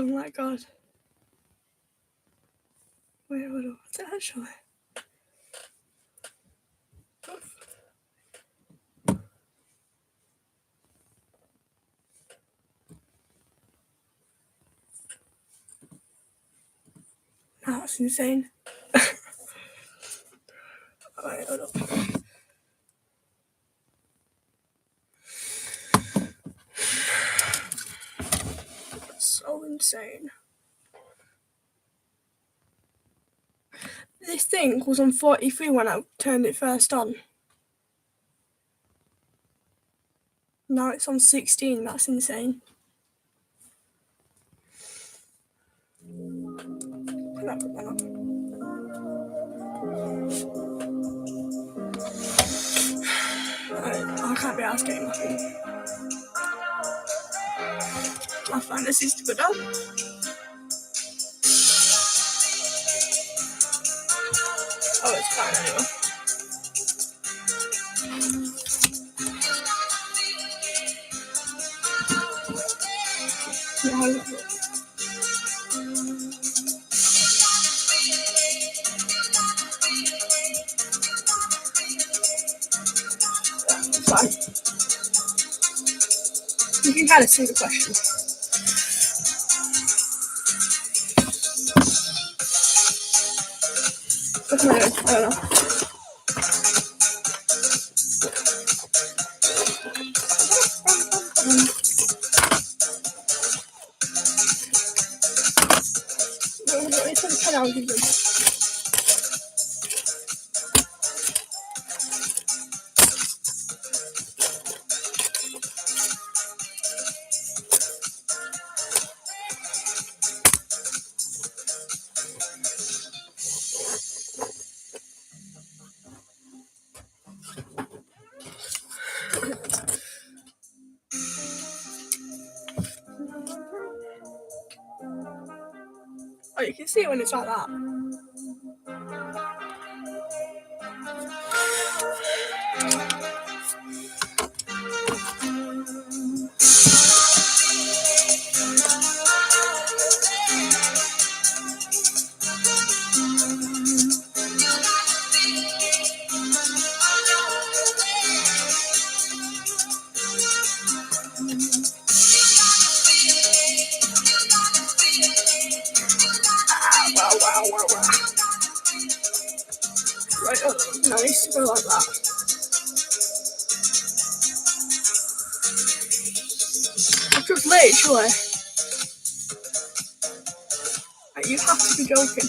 Oh my god. Wait, hold on. What's it actually? No, that's insane. Wait, hold on. That's so insane. This thing was on 43 when I turned it first on. Now it's on 16. That's insane. I can't be asked getting my phone. I find this is to go down. Oh, it's fine anyway. Yeah, fine. You can kind of see the question. What's my name? I don't know. It's 10 hours. Oh, you can see it when it's like that. Wow. Right, no, it needs to go like that. I'm just literally. You have to be joking.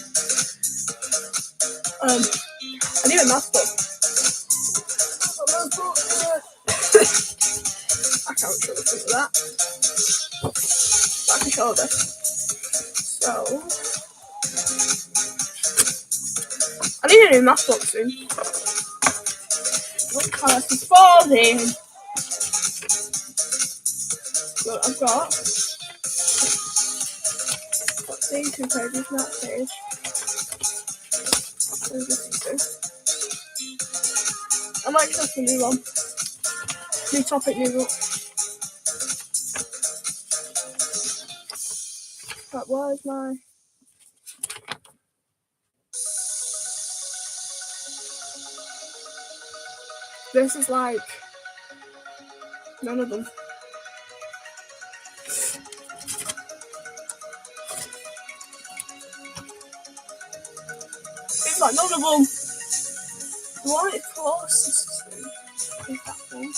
I need a math book. I can't show the that. But I can show this. So, I need a new math book soon. What colour is falling? So I've got these 2 pages, that page. I might just have to move on. New topic, new book. Right, where's my... This is like... None of them. It's like none of them. The one it's closest to is that one.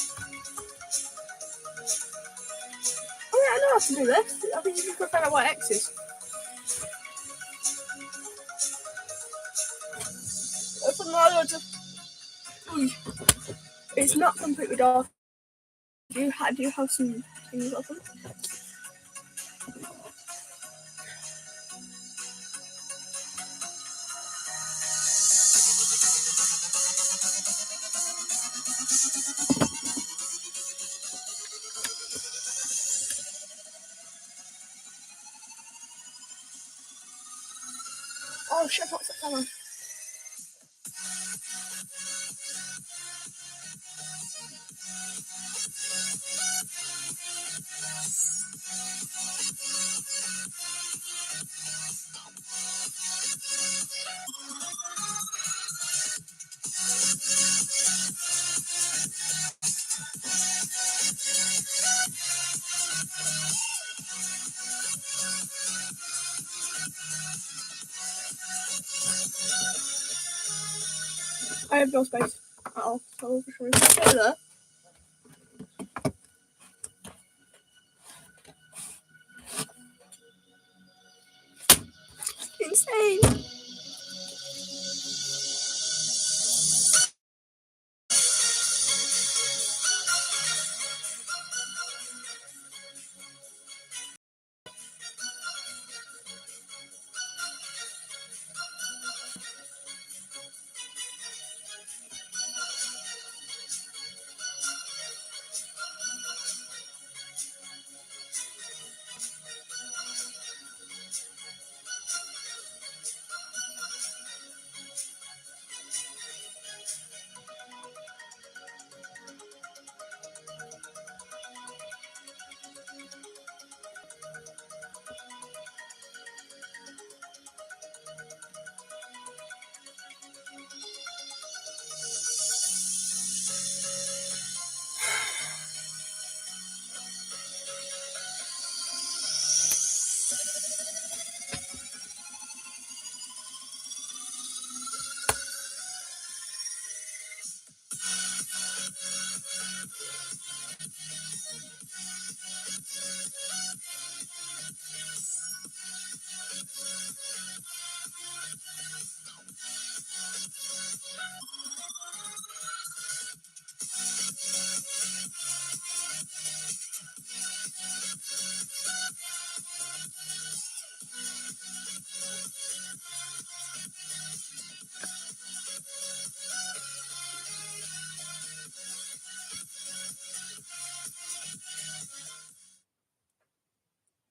Oh yeah, I know how to do this. I think you can find out what X is. It's not completely dark. Do you have some things open? Oh shit, what's that camera? I have no space at all. So for sure, stay there. Insane.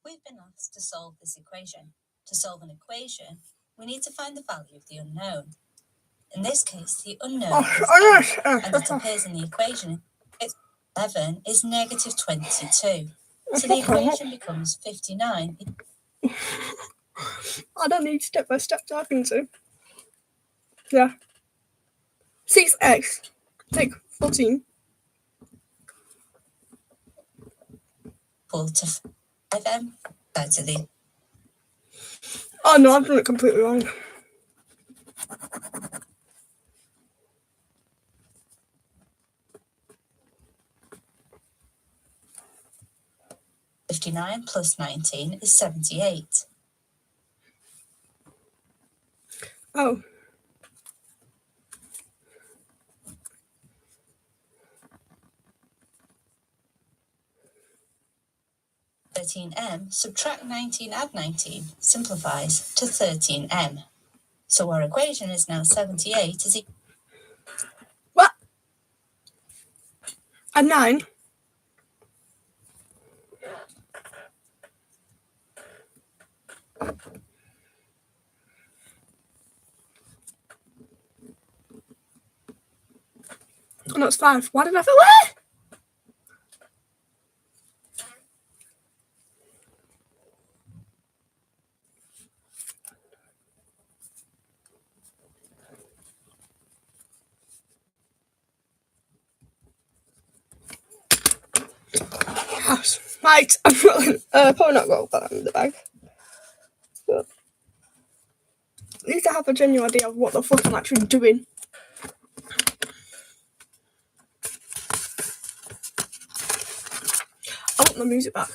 We've been asked to solve this equation. To solve an equation, we need to find the value of the unknown. In this case, the unknown is n, and it appears in the equation. 11 is negative 22. So the equation becomes 59. I don't need step-by-step talking to. Yeah. 6x. Take 14. Equal to 5m. Go to the Oh no, I've done it completely wrong. +59 plus 19 is 78. Oh. (13m) subtract 19, add 19, simplifies to 13m. So our equation is now 78 is equal. What? A 9? Oh no, it's 5. Why did I feel what? House. Right, I'm probably not got that in the bag. But at least I have a genuine idea of what the fuck I'm actually doing. I want the music back.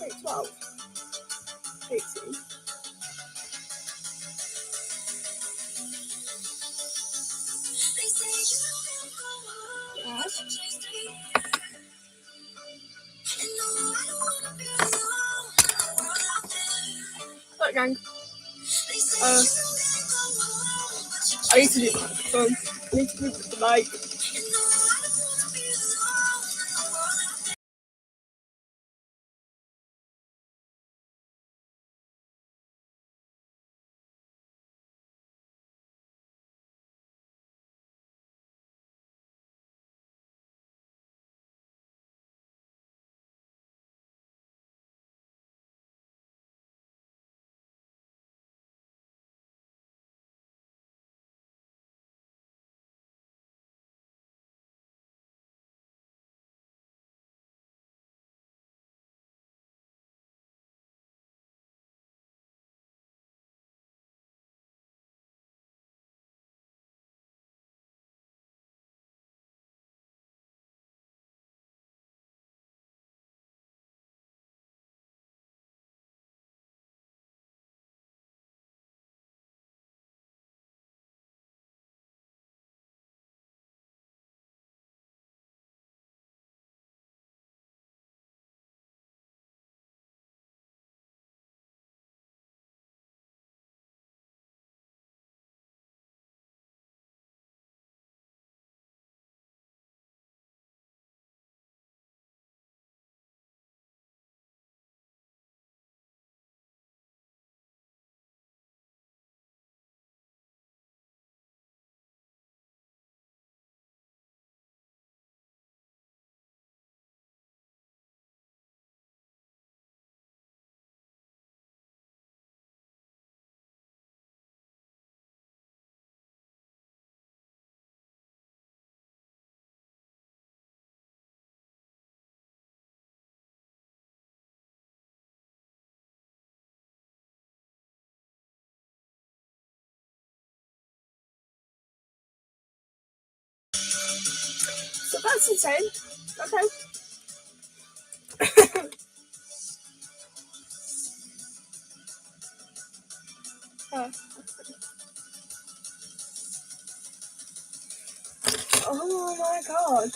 Wait, 12. 18. Alright, gang. I need to do the microphone. I need to move the mic. So that's insane. Okay. Oh my god.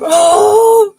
Oh!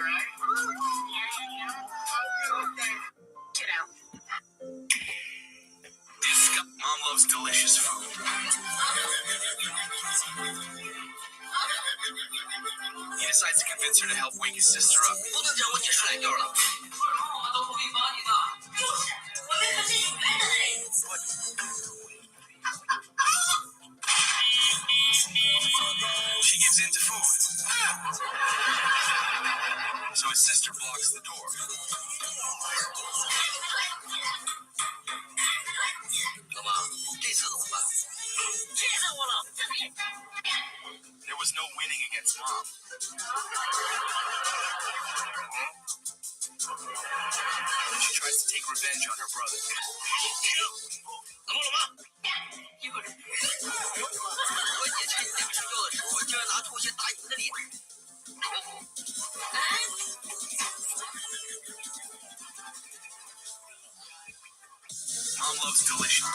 right? Get out. Mom loves delicious food. He decides to convince her to help wake his sister up. She gives in to food. So his sister blocks the door. There was no winning against Mom. She tries to take revenge on her brother. Mom loves delicious.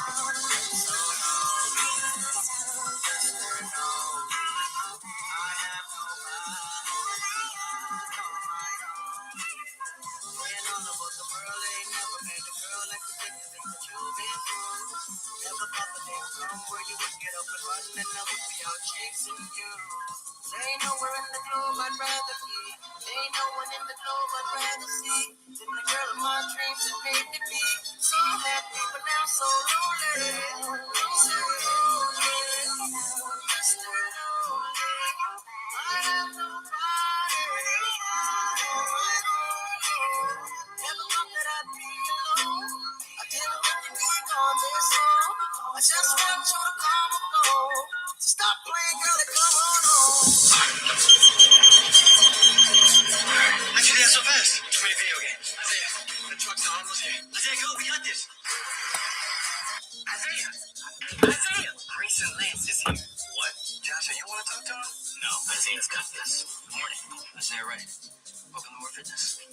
Ain't nowhere in the globe I'd rather be. Ain't no one in the globe I'd rather see than the girl of my dreams that made me be so happy, but now so lonely. So lonely. Mr. Lonely. I have nobody on my own. Never thought that I'd be alone. I didn't want to be on this song. I just want you to come along. Stop playing, girl, and come on home. How'd you do that so fast? Too many video games. Isaiah, the truck's almost here. Isaiah, go, we got this. Isaiah! Grayson Lance is here. What? Joshua, you want to talk to him? No, Isaiah's got this. Morning. Isaiah Wright. Welcome to More Fitness.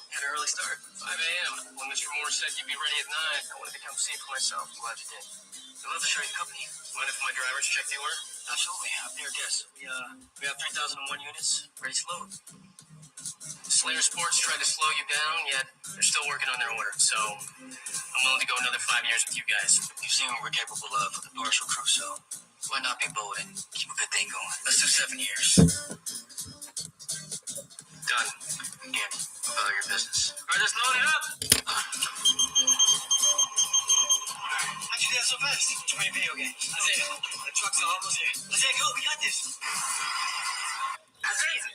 Had an early start. 5 a.m. When Mr. Moore said you'd be ready at 9, I wanted to come see it for myself. I'm glad you did. I'd love to show you the company. Mind if my drivers check the order? Absolutely. I'm your guest. We have 3,001 units ready to load. Slayer Sports tried to slow you down, yet they're still working on their order. So I'm willing to go another 5 years with you guys. You've seen what we're capable of with the partial crew, so why not be bold and keep a good thing going? Let's do 7 years. Done. Again, follow your business. All right, let's load it up. How'd you do that so fast? Too many video games. Isaiah, the truck's almost here. Isaiah, go, we got this. Isaiah!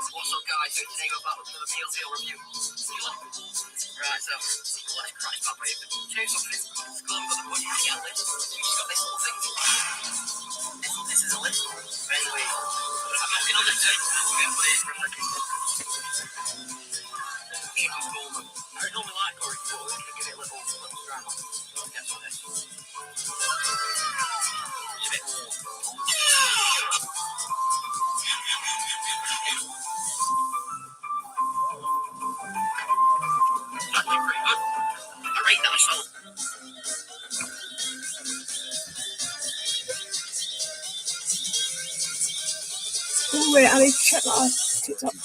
What's up, guys? So today we're back with another meal deal review. Right, so, let's crash that, baby. Do something. Go on, got the budget to get list. You just got this little thing. This is a list. Anyway, I'm not gonna list it. We're gonna put it in for a second. Even Coleman. I don't normally like Corey, but we're gonna give it a little drama. Let's get some of this. It's a bit warm. Actually pretty good. I rate that myself. Oh wait, I need to check that out. TikTok.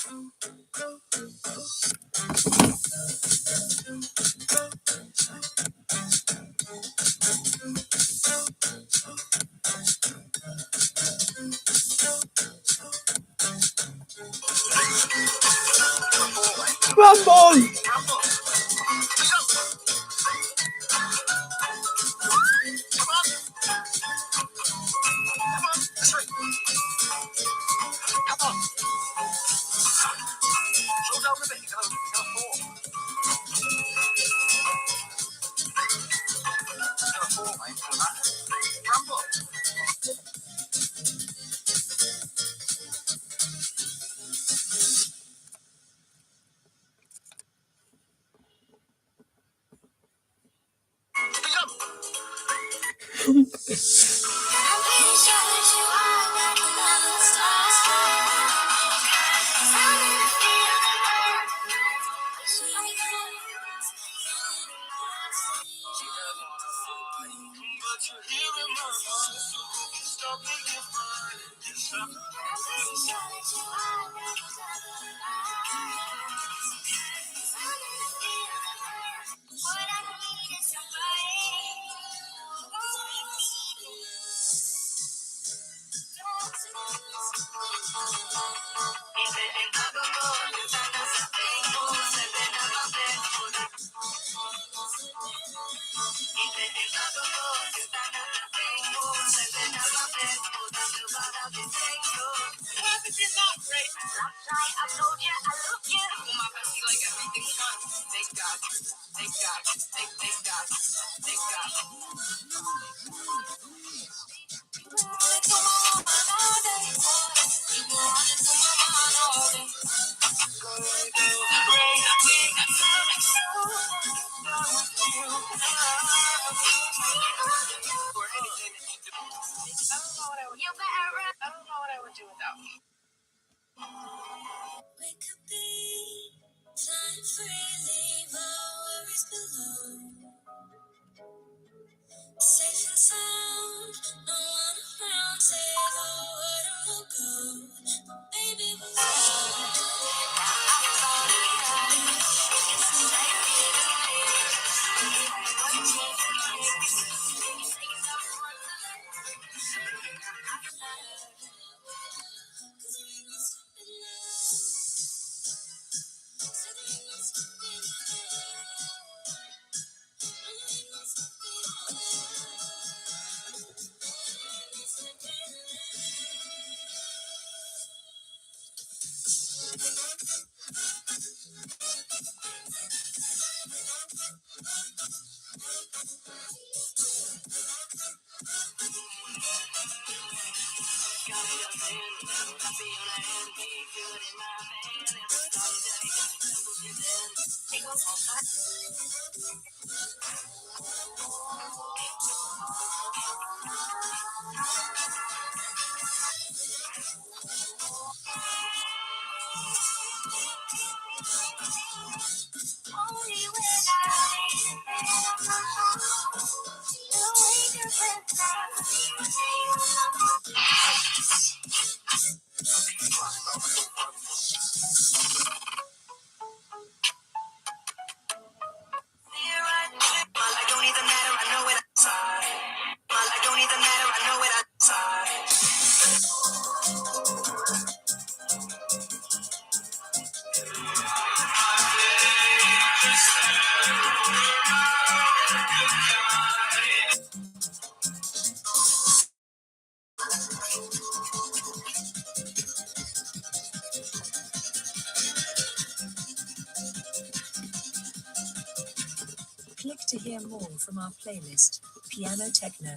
Rumble! We could be flying free, leave our worries below. Safe and sound, no one around, say the word and we'll go. Baby, we'll click to hear more from our playlist, Piano Techno.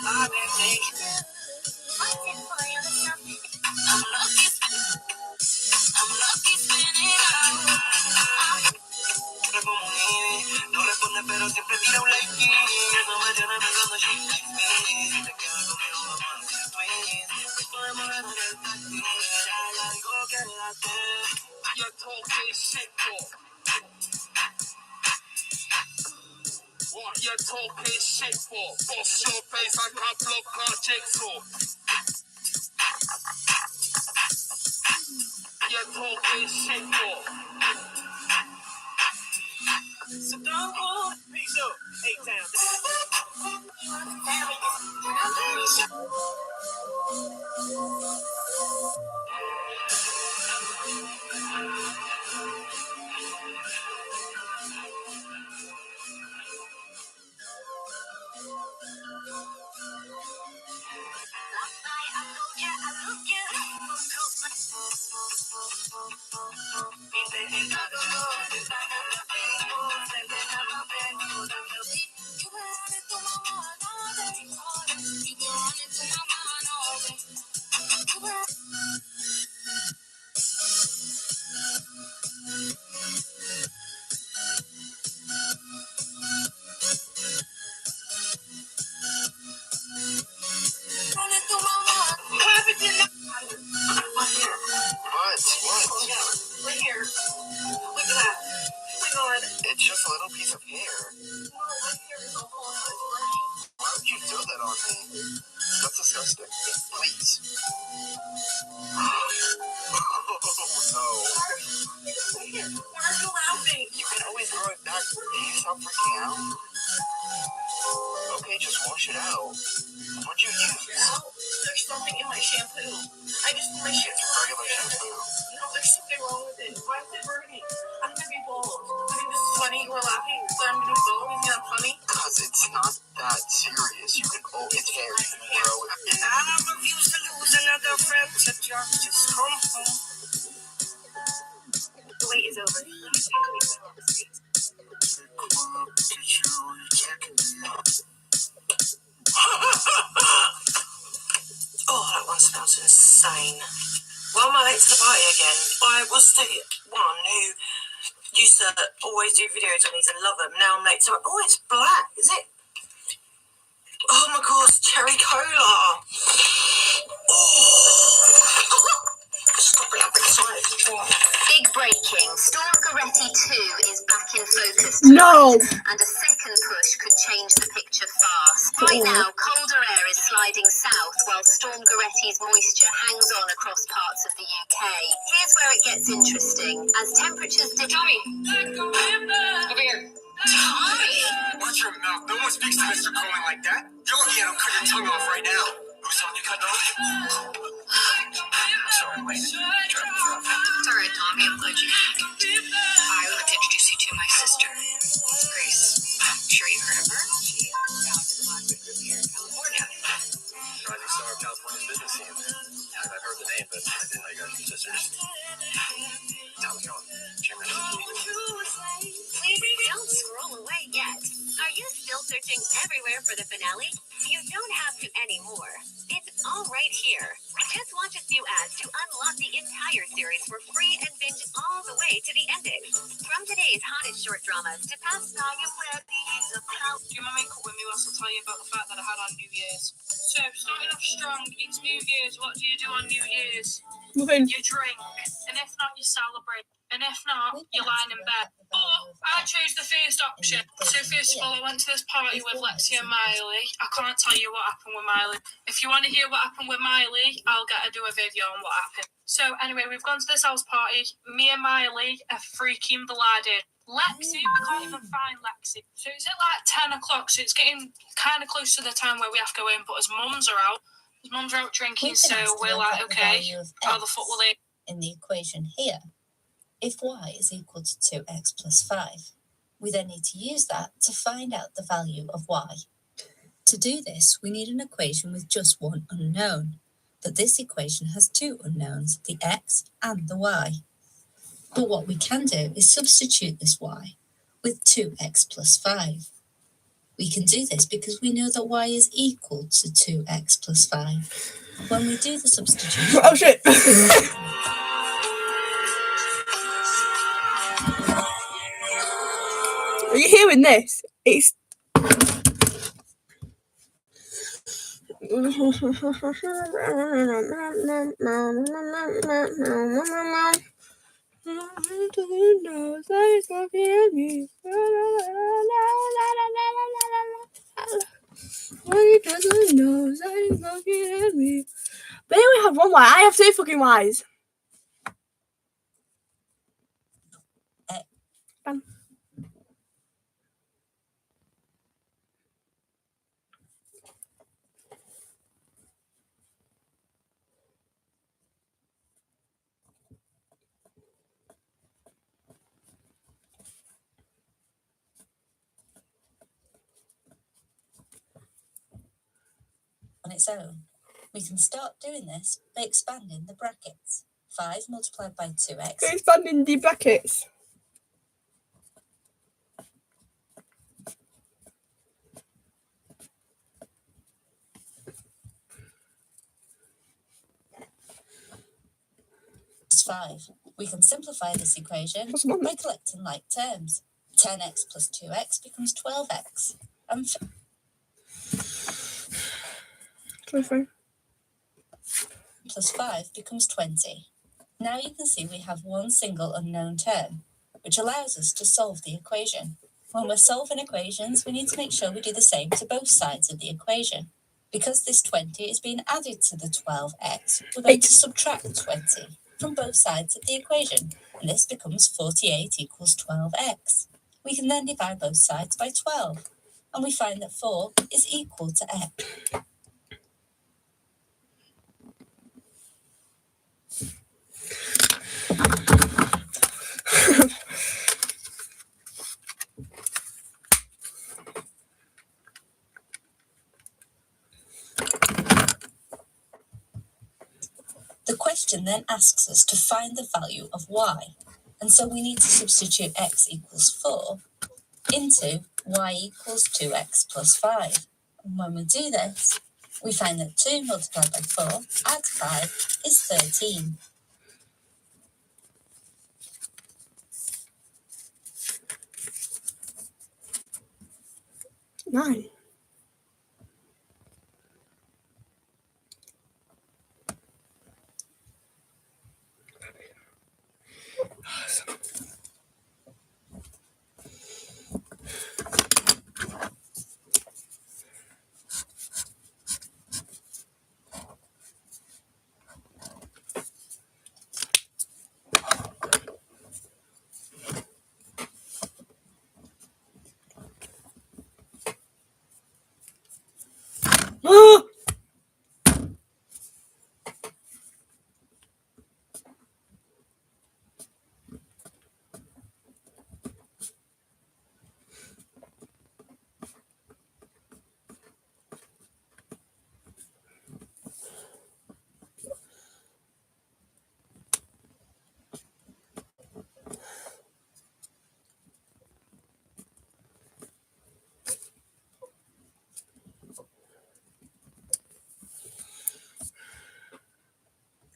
I've been thinking. I'm lucky spinning out. Como nieve, no responde pero siempre tira un like. Eso me tiene pensando she likes me. Si te quedas conmigo vamos a hacer twins. Hoy podemos ganar el taxi. Hay algo que late. You're talking shit for. What you talking shit for? Boss your face like a block car jigsaw. You're talking shit for. So don't go. Peace up. A-Town. What? Here. Look at that. Oh my god. It's just a little piece of hair. No, my hair is all on my brain. Why would you do that on me? That's disgusting. Please. Oh no. Why are you laughing? You can always grow it back. Can you stop freaking out? Okay, just wash it out. What'd you use? There's something in my shampoo. I just put my shampoo. Regular shampoo. No, there's something wrong with it. Why is it burning? I'm gonna be bald. I think this is funny. We're laughing, so I'm gonna be bald. Is that funny? Because it's not that serious. You can it's hair. You can grow it. I refuse to lose another friend to just come home. The wait is over. Let me see the wait on the street. Oh, that one smells insane. Well, I'm late to the party again. I was the one who used to always do videos on these and love them. Now I'm late to oh, it's black, is it? Oh my god, it's cherry cola. Oh. Stop it, I'm excited. Big breaking. Storm Goretti 2 is back in focus tonight, No. and a second push could change the picture fast. Right now, colder air is sliding south while Storm Goretti's moisture hangs on across parts of the UK. Here's where it gets interesting. As temperatures dip... Tommy! Over here. Tommy! Watch your mouth. No one speaks to Mr. Cohen like that. You're lucky I don't cut your tongue off right now. Who's telling you cut off? Sorry, Wayne. It's alright, Tommy. I'm glad you came. I would like to introduce you to my sister, Grace. I'm sure you've heard of her. She founded the Blackwood Group here in California. Rising star of California's business scene. I've heard the name, but I didn't know you guys were sisters. How's it going? Chairman. Please don't scroll away yet. Are you still searching everywhere for the finale? You don't have to anymore. It's all right here. Just watch a few ads to unlock the entire series for free and binge all the way to the ending. From today's hottest short dramas to past volume where these about. Do my makeup with me whilst I tell you about the fact that I had on New Year's. So, starting off strong, it's New Year's. What do you do on New Year's? Nothing. You drink. And if not, you celebrate. And if not, you lie in bed. But I chose the first option. So first of all, I went to this party with Lexi and Miley. I can't tell you what happened with Miley. If you want to hear what happened with Miley, I'll get her to do a video on what happened. So anyway, we've gone to this house party. Me and Miley are freaking blooded. Lexi, we can't even find Lexi. So it's at like 10 o'clock, so it's getting kind of close to the time where we have to go in, but his mums are out. His mums are out drinking, so we're like, okay, how the fuck will they... In the equation here, if y is equal to 2x plus 5, we then need to use that to find out the value of y. To do this, we need an equation with just one unknown, but this equation has two unknowns, the x and the y. But what we can do is substitute this y with 2x plus 5. We can do this because we know that y is equal to 2x plus 5. When we do the substitution... Oh shit! Are you hearing this? It's... He doesn't know that he's looking at me. But here we have one Y. I have two fucking Ys. Bam. On its own. We can start doing this by expanding the brackets. 5 multiplied by 2x. Expanding the brackets. Plus 5. We can simplify this equation by collecting like terms. 10x plus 2x becomes 12x. And 25. Plus 5 becomes 20. Now you can see we have one single unknown term, which allows us to solve the equation. When we're solving equations, we need to make sure we do the same to both sides of the equation. Because this 20 is being added to the 12x, we're going to subtract 20 from both sides of the equation, and this becomes 48 equals 12x. We can then divide both sides by 12, and we find that 4 is equal to x. The question then asks us to find the value of y, and so we need to substitute x equals 4 into y equals 2x plus 5. And when we do this, we find that 2 multiplied by 4 add 5 is 13. Nine. Oh!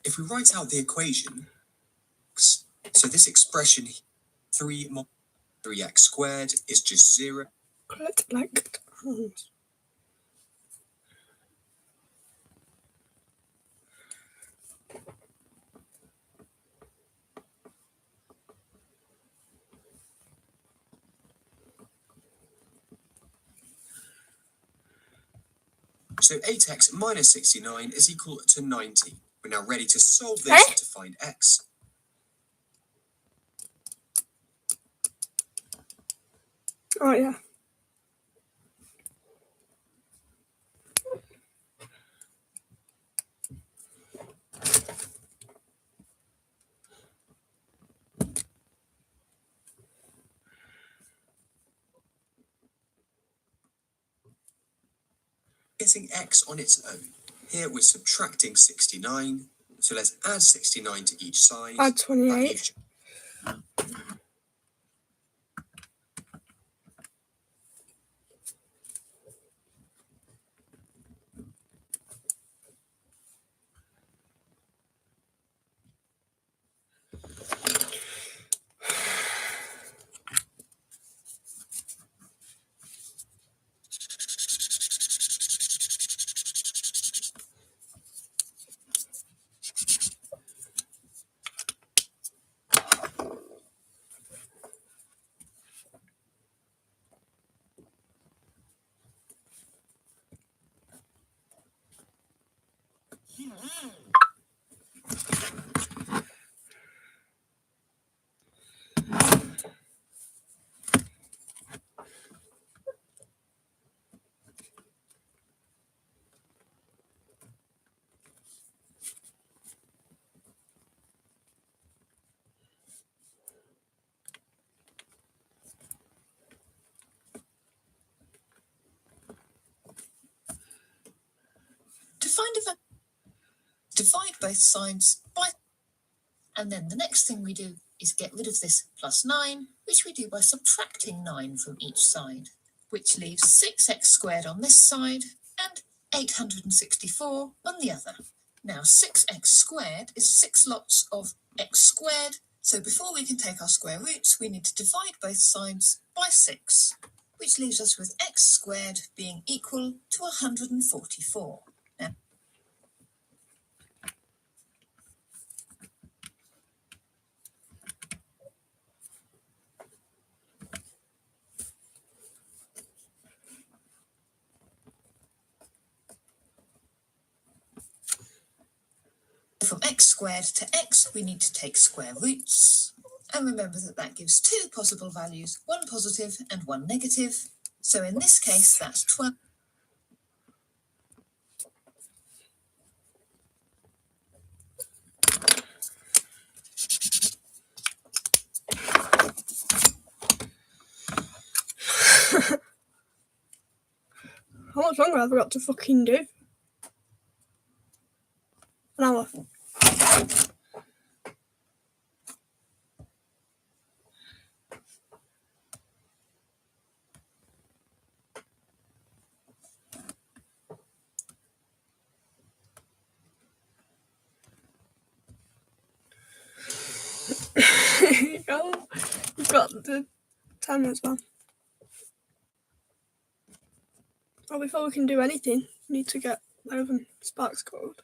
If we write out the equation, so this expression 3x squared is just 0. Collect like hands. So 8x minus 69 is equal to 90. We're now ready to solve this to find x. Oh yeah. Getting x on its own. Here we're subtracting 69, so let's add 69 to each side. Add 28. To find a divide both sides by, and then the next thing we do is get rid of this plus 9, which we do by subtracting 9 from each side, which leaves 6x squared on this side and 864 on the other. Now 6x squared is 6 lots of x squared, so before we can take our square roots, we need to divide both sides by 6, which leaves us with x squared being equal to 144. Now, from x squared to x, we need to take square roots. And remember that that gives 2 possible values, one positive and one negative. So in this case, that's 12. How much longer have I got to fucking do? An hour. Oh, you've got the time as well. Oh, before we can do anything, we need to get 11 Sparks code.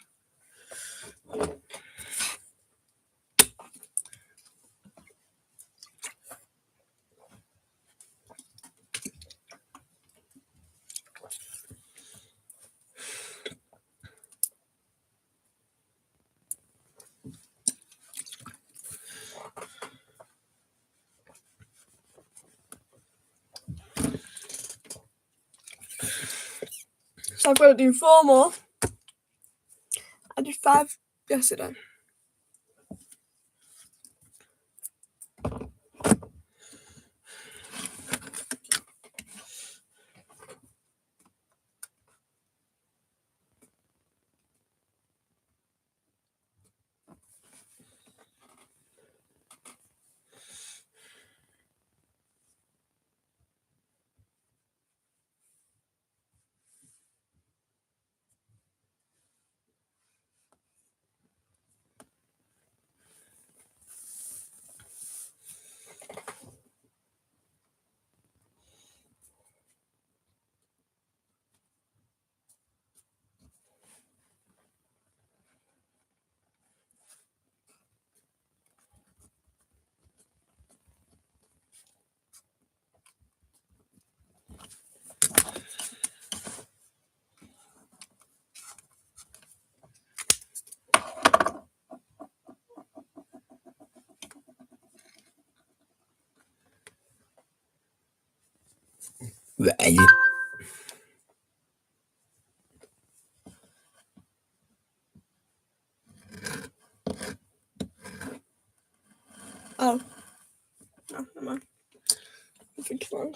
So I've got to do 4 more. I did 5 yesterday. Oh. No, never mind. I think it's wrong.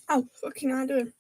How fucking I doing?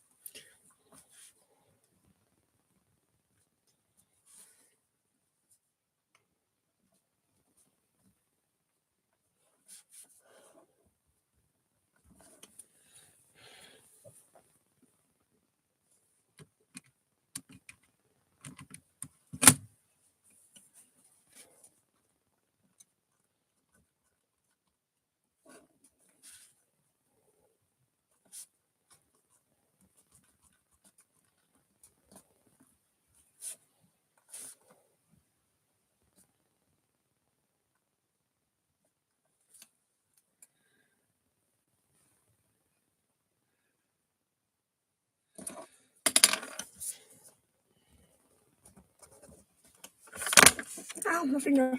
Ow, my finger.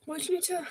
Why do you need to?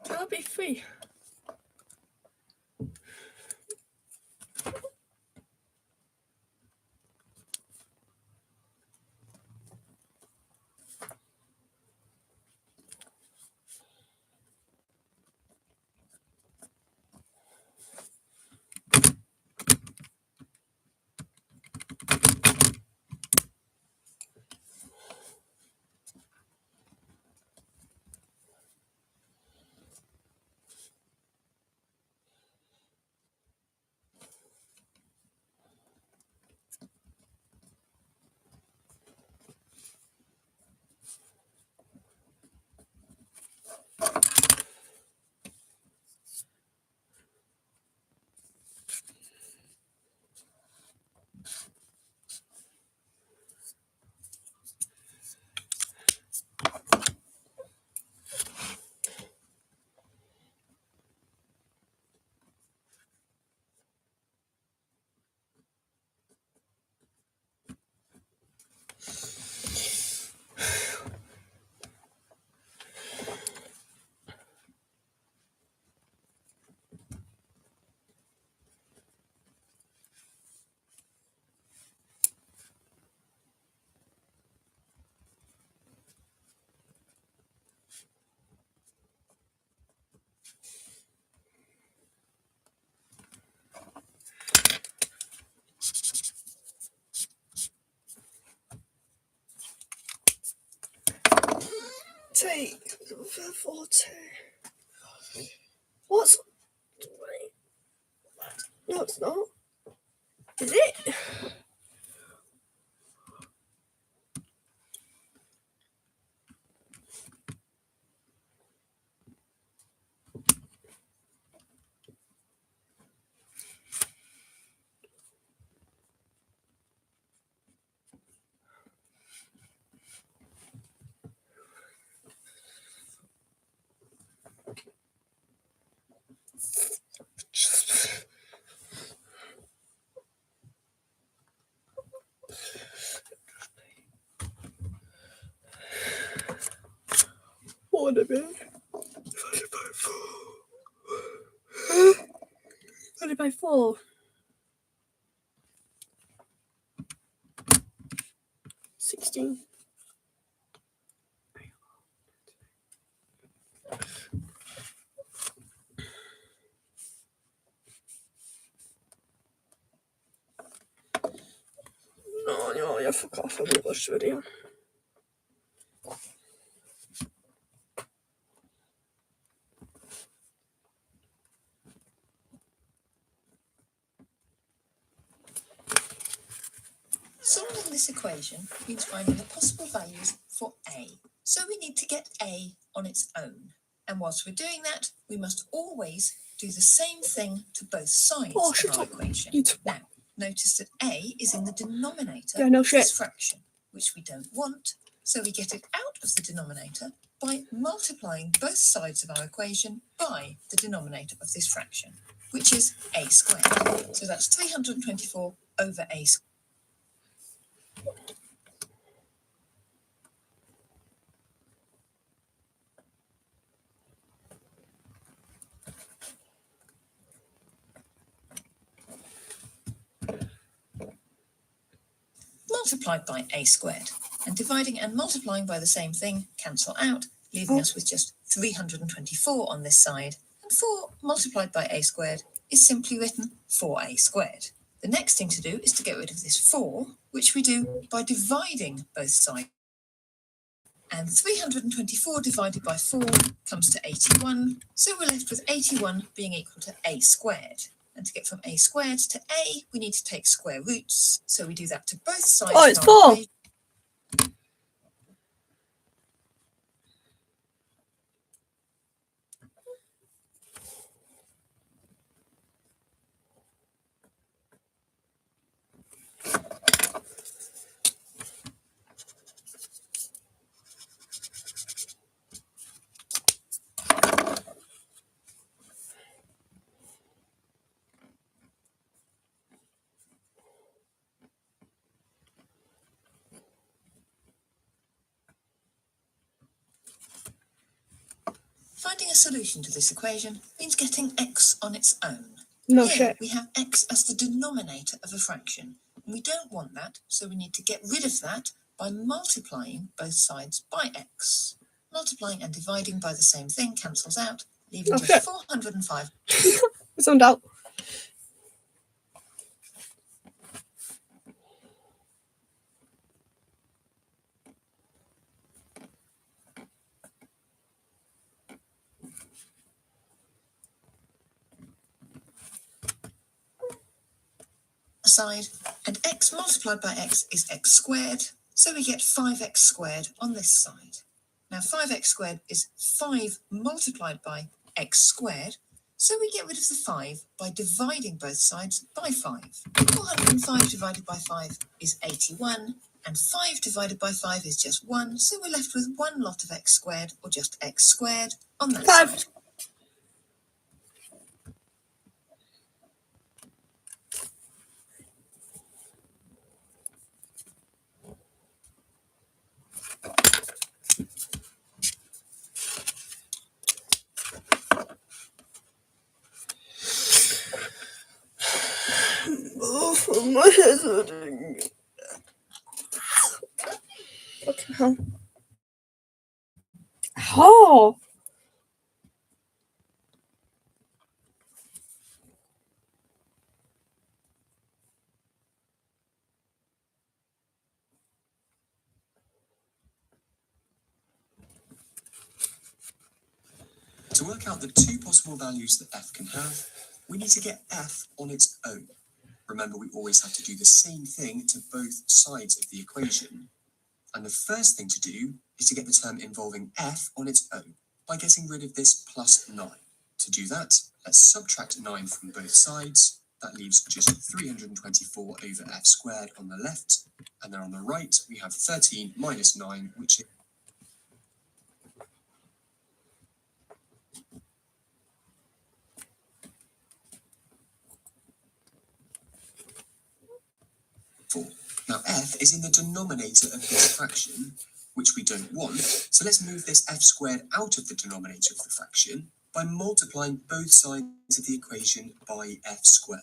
That'll be free. Take 40. What's? Wait. No, it's not. Is it? What would it be? Divided by 4. Divided by 4. 16. No, I forgot from the English video. Solving this equation means finding the possible values for A. So we need to get A on its own. And whilst we're doing that, we must always do the same thing to both sides of our equation. Now, notice that A is in the denominator of this fraction, which we don't want, so we get it out of the denominator by multiplying both sides of our equation by the denominator of this fraction, which is A squared. So that's 324 over A squared. multiplied by a squared. And dividing and multiplying by the same thing cancel out, leaving us with just 324 on this side. And 4 multiplied by a squared is simply written 4a squared. The next thing to do is to get rid of this 4, which we do by dividing both sides. And 324 divided by 4 comes to 81, so we're left with 81 being equal to a squared. And to get from a squared to a, we need to take square roots, so we do that to both sides. Oh, it's 4. Finding a solution to this equation means getting x on its own. No Here shit. we have x as the denominator of a fraction, and we don't want that, so we need to get rid of that by multiplying both sides by x. Multiplying and dividing by the same thing cancels out, leaving Oh, just shit. 405. Zoned out. Aside, and x multiplied by x is x squared, so we get 5x squared on this side. Now 5x squared is 5 multiplied by x squared, so we get rid of the 5 by dividing both sides by 5. 405 divided by 5 is 81, and 5 divided by 5 is just 1, so we're left with one lot of x squared, or just x squared, on that 5. side. Oh, my head's hurting. What the hell? Oh! To work out the two possible values that f can have, we need to get f on its own. Remember, we always have to do the same thing to both sides of the equation. And the first thing to do is to get the term involving f on its own by getting rid of this plus 9. To do that, let's subtract 9 from both sides. That leaves just 324 over f squared on the left. And then on the right, we have 13 minus 9, which is 4. Now f is in the denominator of this fraction, which we don't want, so let's move this f squared out of the denominator of the fraction by multiplying both sides of the equation by f squared.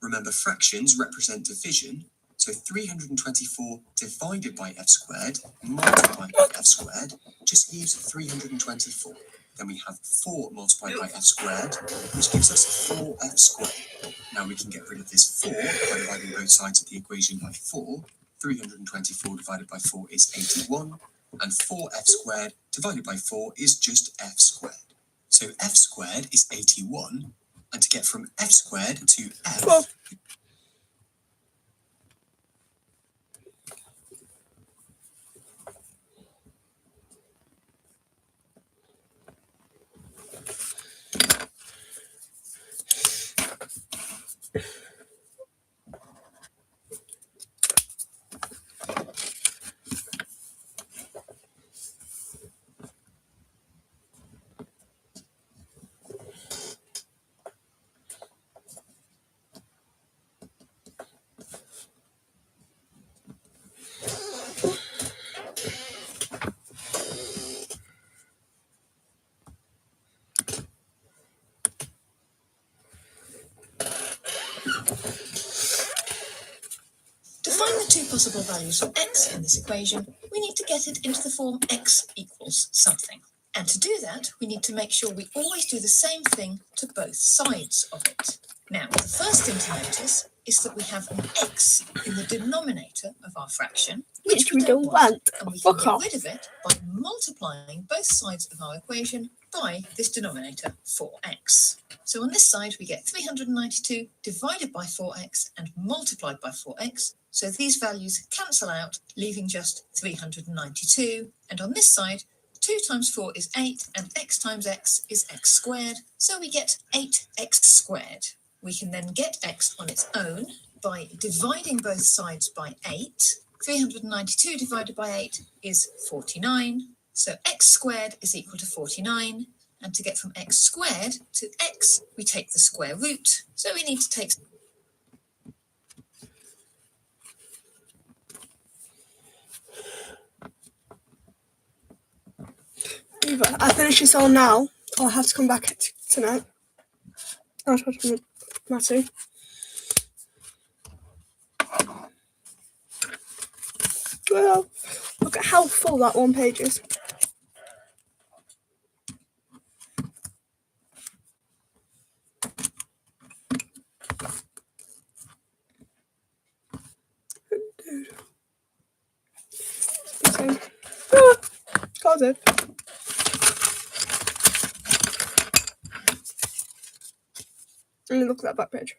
Remember, fractions represent division, so 324 divided by f squared multiplied by f squared just leaves 324. Then we have 4 multiplied by f squared, which gives us 4f squared. Now we can get rid of this 4 by dividing both sides of the equation by 4. 324 divided by 4 is 81, and 4f squared divided by 4 is just f squared. So f squared is 81, and to get from f squared to f, 12. two possible values for x in this equation, we need to get it into the form x equals something. And to do that, we need to make sure we always do the same thing to both sides of it. Now, the first thing to notice is that we have an x in the denominator of our fraction, Which we don't want. and we can Fuck get off. rid of it by multiplying both sides of our equation by this denominator 4x. So on this side, we get 392 divided by 4x and multiplied by 4x. So these values cancel out, leaving just 392. And on this side, 2 times 4 is 8, and x times x is x squared. So we get 8x squared. We can then get x on its own by dividing both sides by 8. 392 divided by 8 is 49. So x squared is equal to 49. And to get from x squared to x, we take the square root. So we need to take... Either I finish this all now, or I have to come back tonight. I'll try to Matty. Well, look at how full that one page is. Close it. And look at that back page.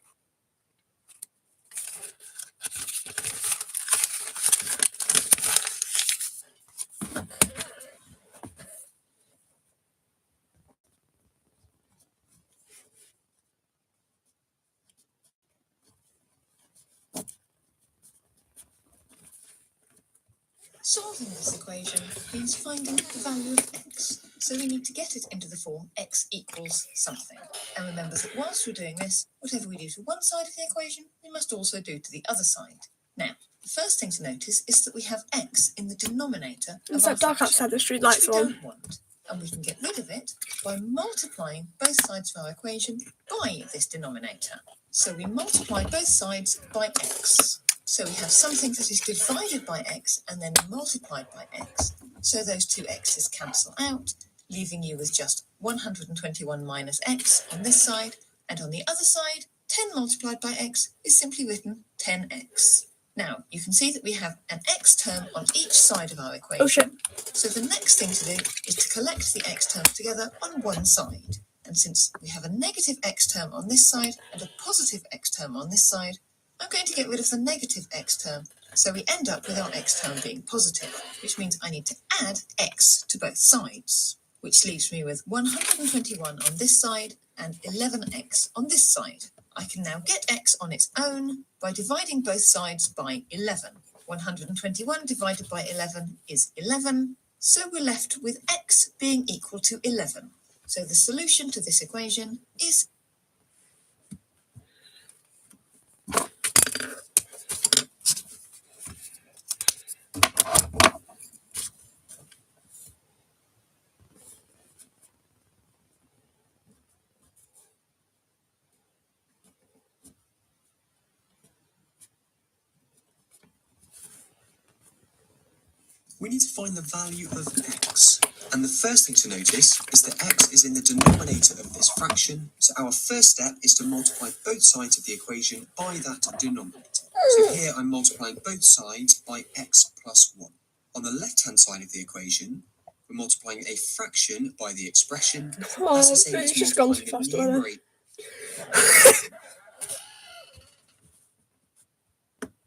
Solving this equation means finding the value of x. So we need to get it into the form x equals something. And remember that whilst we're doing this, whatever we do to one side of the equation, we must also do to the other side. Now, the first thing to notice is that we have x in the denominator of It's our like dark fraction, outside, the street which lights we are on. don't want. And we can get rid of it by multiplying both sides of our equation by this denominator. So we multiply both sides by x. So we have something that is divided by x and then multiplied by x. So those two x's cancel out, leaving you with just 121 minus x on this side. And on the other side, 10 multiplied by x is simply written 10x. Now, you can see that we have an x term on each side of our equation. Oh shit. So the next thing to do is to collect the x terms together on one side. And since we have a negative x term on this side and a positive x term on this side, I'm going to get rid of the negative x term, so we end up with our x term being positive, which means I need to add x to both sides, which leaves me with 121 on this side and 11x on this side. I can now get x on its own by dividing both sides by 11. 121 divided by 11 is 11, so we're left with x being equal to 11. So the solution to this equation is We need to find the value of x. And the first thing to notice is that x is in the denominator of this fraction. So our first step is to multiply both sides of the equation by that denominator. So here I'm multiplying both sides by x plus 1. On the left-hand side of the equation, we're multiplying a fraction by the expression. Oh, That's the same it's as just gone too multiplying fast, a hasn't it? numerator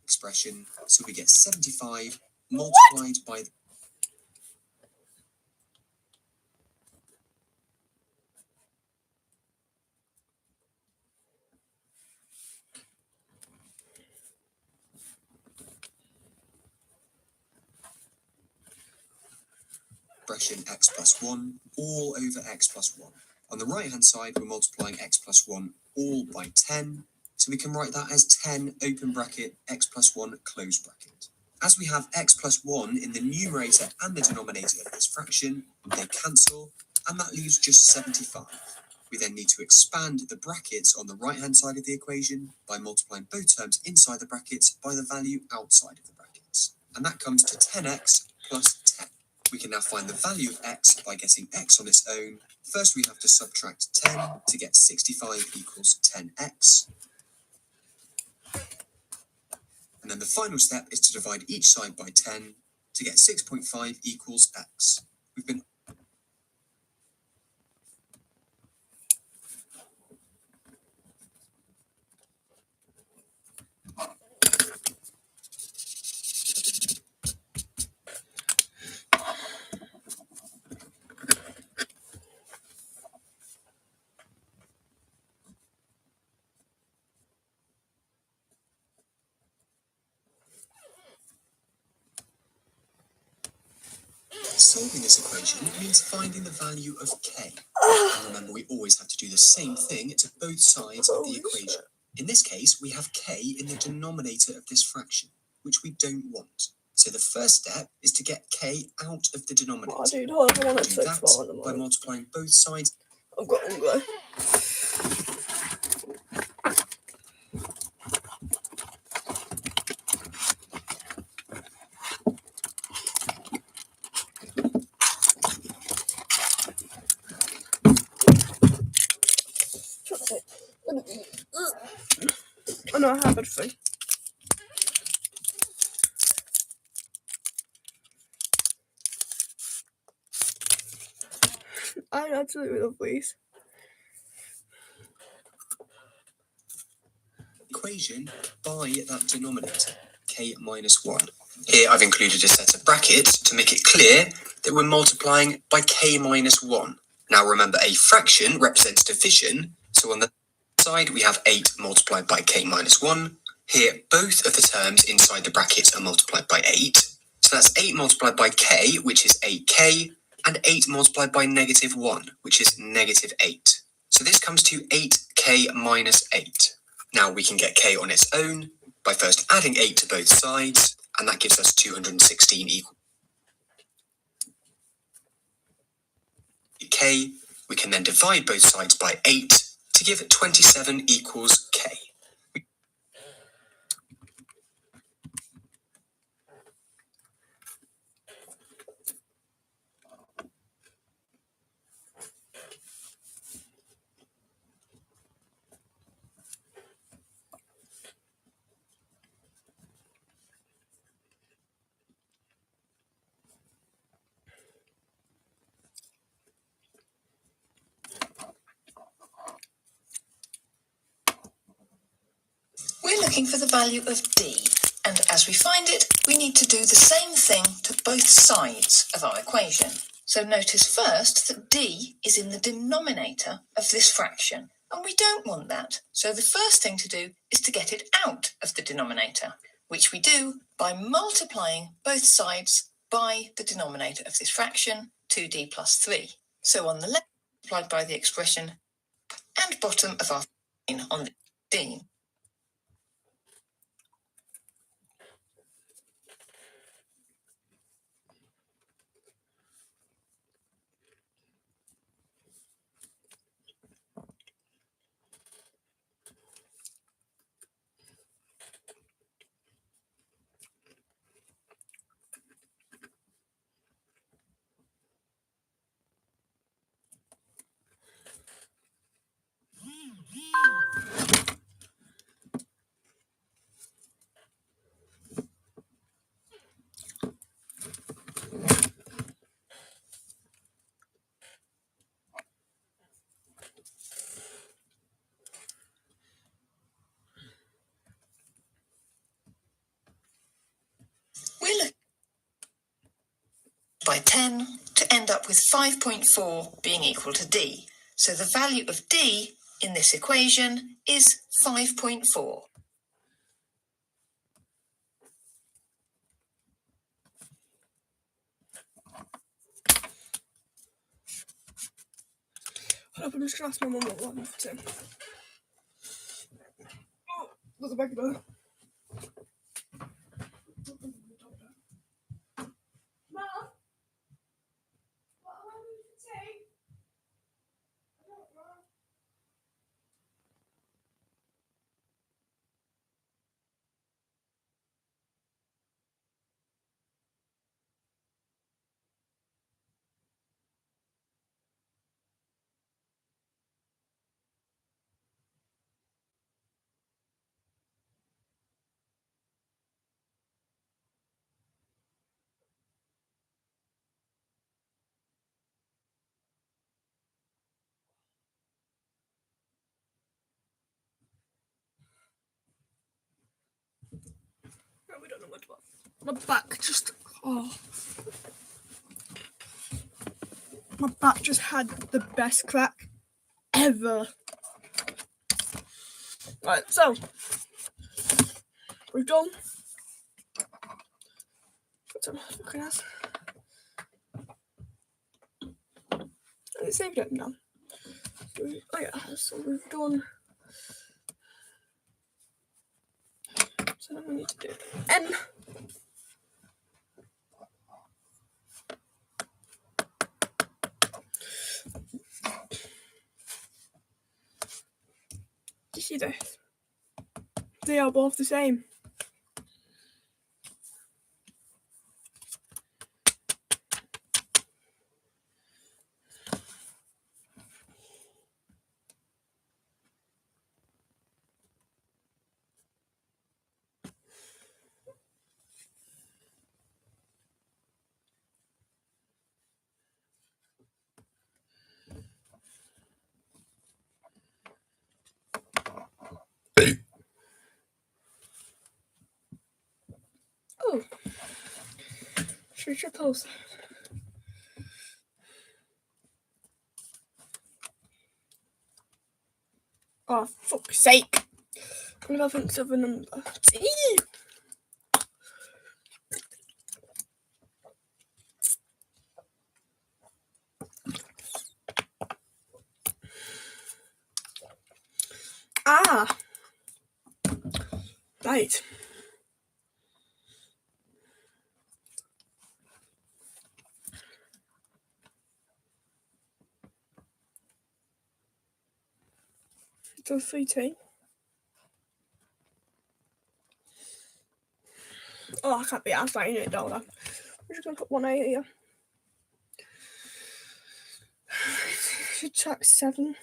expression. So we get 75 multiplied by the expression x plus 1 all over x plus 1. On the right hand side, we're multiplying x plus 1 all by 10. So we can write that as 10 open bracket x plus 1 close bracket. As we have x plus 1 in the numerator and the denominator of this fraction, they cancel, and that leaves just 75, We then need to expand the brackets on the right-hand side of the equation by multiplying both terms inside the brackets by the value outside of the brackets. And that comes to 10x plus 10. We can now find the value of x by getting x on its own. First, we have to subtract 10 to get 65 equals 10x. And then the final step is to divide each side by 10 to get 6.5 equals x. We've been solving this equation means finding the value of k. And remember, we always have to do the same thing to both sides of the equation. In this case, we have k in the denominator of this fraction, which we don't want. So the first step is to get k out of the denominator. Oh, dude, hold on, I want Do to explore at the that by moment. multiplying both sides. I've got one go. Oh no, I have it free. I absolutely love these. Equation by that denominator, k minus 1. Here I've included a set of brackets to make it clear that we're multiplying by k minus 1. Now remember, a fraction represents division, so on the side we have 8 multiplied by k minus 1. Here both of the terms inside the brackets are multiplied by 8. So that's 8 multiplied by k, which is 8k, and 8 multiplied by negative 1, which is negative 8. So this comes to 8k minus 8. Now we can get k on its own by first adding 8 to both sides, and that gives us 216 equal k. We can then divide both sides by 8 to give 27 equals k. We're looking for the value of d, and as we find it, we need to do the same thing to both sides of our equation. So notice first that d is in the denominator of this fraction, and we don't want that. So the first thing to do is to get it out of the denominator, which we do by multiplying both sides by the denominator of this fraction, 2d plus 3. So on the left, multiplied by the expression and bottom of our fraction on the d. We're looking by 10 to end up with 5.4 being equal to d. So the value of d in this equation is 5.4. I'm just gonna ask my mum what one to. Oh, there's a bag of her. No, we don't know what to put. My back just. Oh. My back just had the best crack ever. Right, so. We've done. Got some fucking ass. It's saved up now. Oh yeah, so we've done. So now we need to do N. You see this? They are both the same. Oh, triples. Oh, fuck's sake. I'm gonna think of a number. Eee! Ah! Right. So 3T. Oh, I can't be asked writing it down. I'm just gonna put 1A here. Track 7.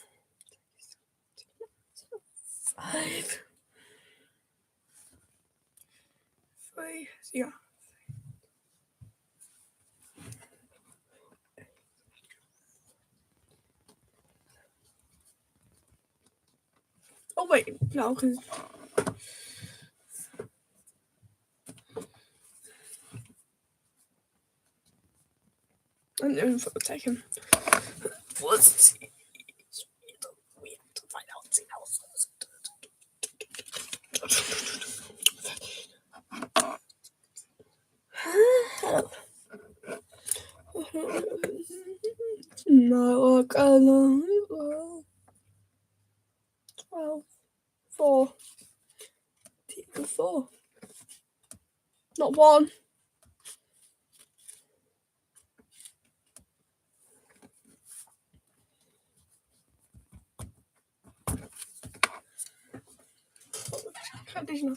5. 3. Yeah. Oh wait, no, because I'm doing for the taking. Let's see. We have to find out. See how hello. No, look, 12, 4. 4. Not 1. Conditional.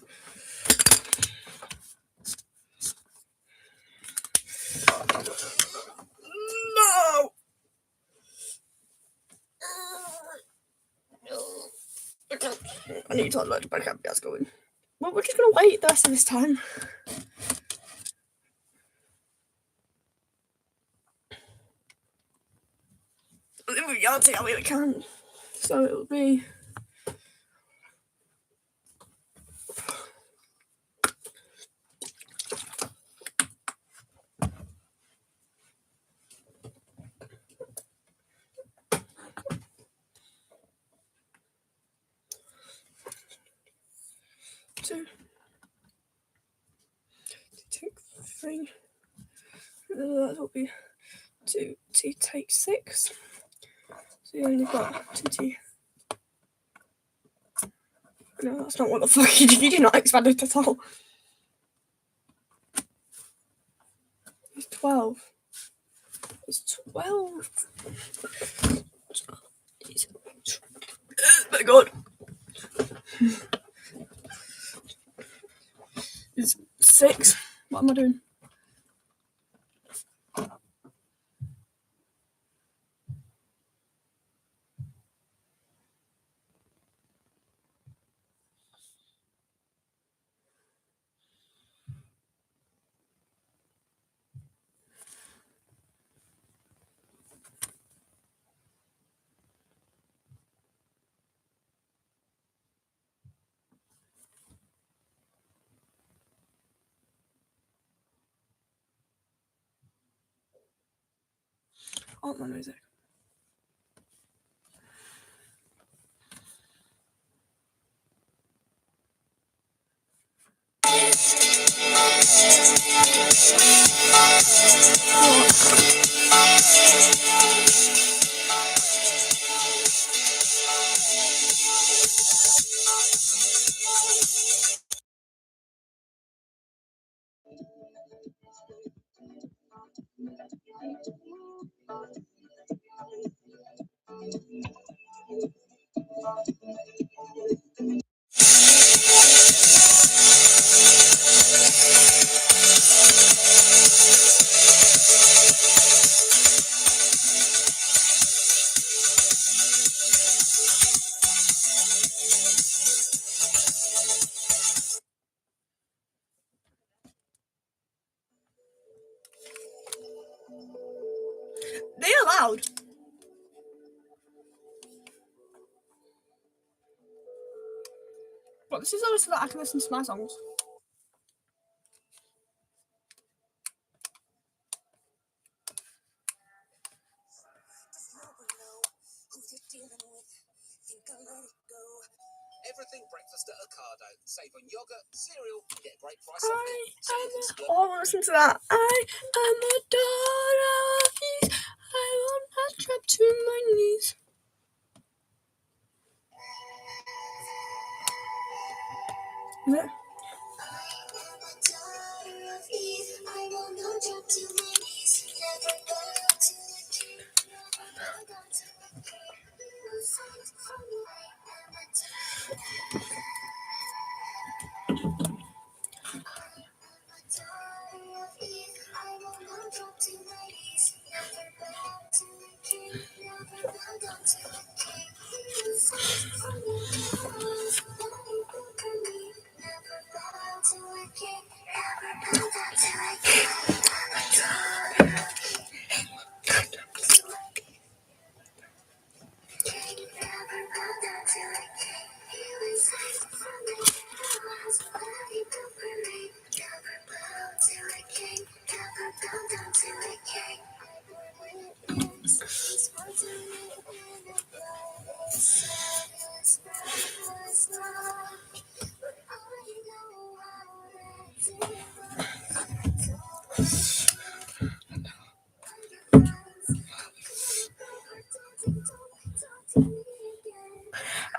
No! I need to unload, but I can't be as going. Well, we're just gonna wait the rest of this time. We can't see how we can. So it'll be. Two. Take 3. That will be 2T take 6. So you only got 2T. No, that's not what the fuck you did. You did not expand it at all. It's 12. It's 12. Oh my god. It's 6. What am I doing? want my music. They are loud. But this is always so that I can listen to my songs. Everything breakfast at Ocado. Save on yogurt, cereal, get a great price I off. want to listen to that. I am a daughter of these. I want not drop to my knees. Is it?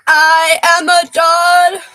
I am a daughter.